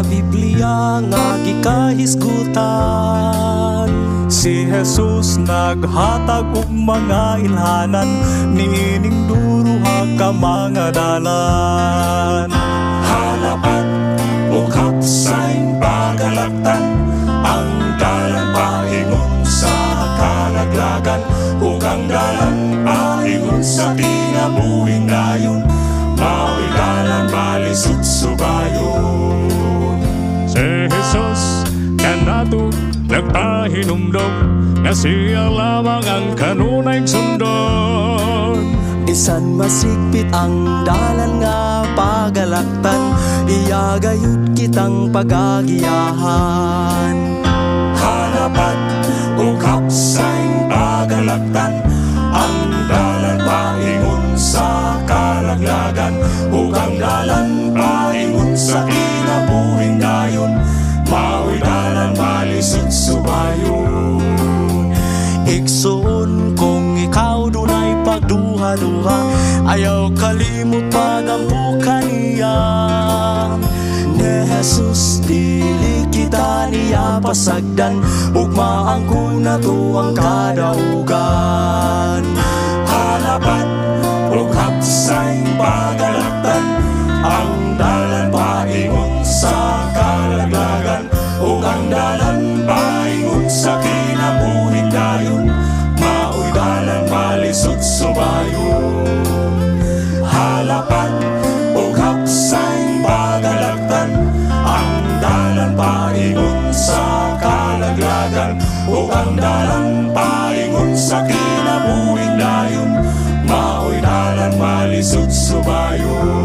sa Biblia nga gikahisgutan. Si Jesus naghatag og mga ilhanan, niining duruha ka mga dalan. Halapat o kapsayng pagalaktan, ang dalan paingon sa kalaglagan, ug ang dalan paingon sa kinabuhing dayon, mao'y dalan balisod subayon. Si Jesus kanato nagpahinumdom, nga siya lamang ang kanunay sundon. Bisan masigpit ang dalan nga pagalaktan, iya gayud kitang pagagiyahan. Halapat o kapsayng pagalaktan, ang dalan paingon sa kalaglagan, ug ang dalan paingon sa kinabuhing dayon, mao'y dalan balisod subayon. Igsoon kung ikaw dunay pagduha-duha, ayaw kalimot pagampukan niya. Ni Jesus dili kita niya pasagdan, ugma ang kunato ang kadaugan. Halapat o kapsayng pagalaktan, ang dalan paingon sa kalaglagan, ug ang dalan paingon sa kinabuhing dayon, mao'y dalan balisod subayon. Halapat o kapsayng pagalaktan, ang dalan paingon sa kalaglagan, ug ang dalan paingon sa kinabuhing dayon, mao'y dalan balisod subayon.